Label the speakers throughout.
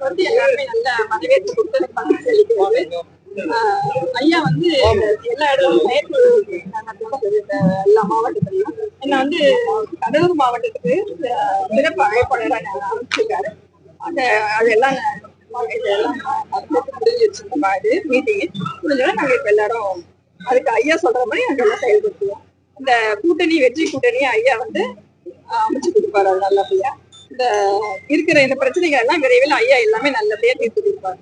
Speaker 1: வந்து எல்லாருமே நல்ல வரவேற்பு கொடுத்து ஐயா வந்து எல்லா இடமும் எல்லா மாவட்டத்திலையும் என்ன வந்து கடலூர் மாவட்டத்துக்கு சிறப்பு அழைப்பாளராக அமைச்சிருக்காரு. அது எல்லாம் மீட்டிங் முடிஞ்சோட நாங்க இப்ப எல்லாரும் அதுக்கு ஐயா சொல்ற மாதிரி நாங்க எல்லாம் செயல்படுத்துவோம். இந்த கூட்டணி வெற்றி கூட்டணி ஐயா வந்து அமைச்சு கொடுப்பாரு. அது நல்லபடியா இந்த இருக்கிற இந்த பிரச்சனைகள் எல்லாம் விரைவில் ஐயா எல்லாமே நல்லபடியா தீர்த்து கொடுப்பாரு.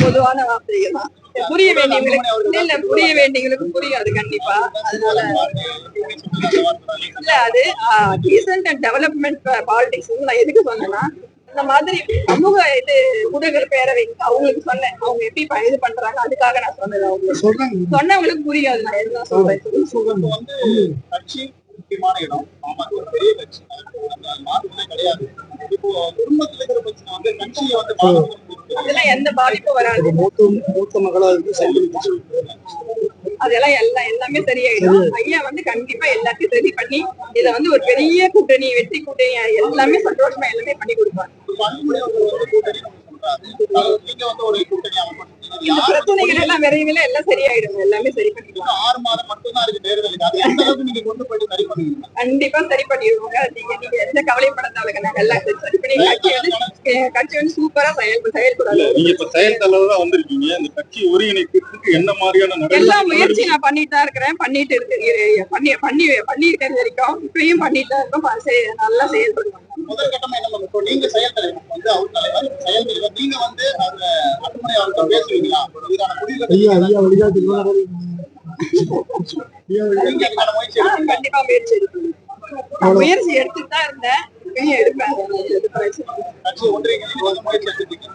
Speaker 1: பொதுவான வார்த்தைகள் தான், புரிய வேண்டியவங்களுக்கு இல்ல, புரிய வேண்டியவங்களுக்கு புரியாது கண்டிப்பா. அதனால இல்ல, அது டீசன்ட் அண்ட் டெவலப்மெண்ட் பாலிடிக்ஸ் நான் எதுக்கு சொன்னேன்னா, இந்த மாதிரி சமூக ஊடகங்கள் பேரவைக்கு அவங்களுக்கு சொன்னேன். அவங்க எப்படி இது பண்றாங்க அதுக்காக நான் சொன்னது. அவங்களுக்கு சொன்னவங்களுக்கு புரியாது. நான் எதுதான் சொல்றேன்.
Speaker 2: முக்கியமான இடம் ஒரு பெரிய கட்சி கிடையாது. இப்போ குடும்பத்துல இருக்கிற பிரச்சனை வந்து கட்சியை வந்து
Speaker 1: அதெல்லாம் எந்த பாதிப்பும் வராது.
Speaker 2: மூத்த மகளா இருக்கு
Speaker 1: அதெல்லாம் எல்லாமே சரியாயிடும். ஐயா வந்து கண்டிப்பா எல்லாத்தையும் சரி பண்ணி இதை வந்து ஒரு பெரிய கூட்டணி வெற்றி கூட்டணி எல்லாமே சந்தோஷமா எல்லாமே பண்ணி கொடுப்பாங்க. இந்த பிரச்சனைகள் எல்லாம் விரைவில் எல்லாம் சரியாயிடும். எல்லாமே சரி பண்ணிக்கலாம்.
Speaker 2: 6 மாதம் மட்டும்தான் இருக்கு தேர்தலுக்கு. நீங்க கொண்டு போய் சரி பண்ணுவீங்க.
Speaker 1: கண்டிப்பா சரி பண்ணிடுவோங்க. நீங்க எந்த கவலைப்பட தேவையில்லை. நாங்க எல்லாம் சரி பண்ணி கட்சி வந்து சூப்பரா செயல்படாது.
Speaker 2: நீங்க இப்ப செயல் தலைவரா வந்திருக்கீங்க. இந்த கட்சி ஒருங்கிணைக்கிறதுக்கு என்ன மாதிரியான
Speaker 1: எல்லா முயற்சி நான் பண்ணிட்டு தான் இருக்கிறேன். பண்ணிட்டு பண்ணிருக்கிறது வரைக்கும் இப்பயும் பண்ணிட்டு தான் இருக்கோம். நல்லா செயல்படுவாங்க.
Speaker 2: முதல் கட்டமா என்ன பண்ணுவோம்? நீங்க செயல் தலைவர் வந்து அவர் தலைவர் செயல் தலைவர் நீங்க வந்து அட்டுமணி அவர்கிட்ட பேசுவீங்களா?
Speaker 1: கண்டிப்பா முயற்சி எடுத்துட்டு தான் இருந்தேன். எடுப்பேன்.
Speaker 2: முயற்சி எடுத்துட்டீங்க.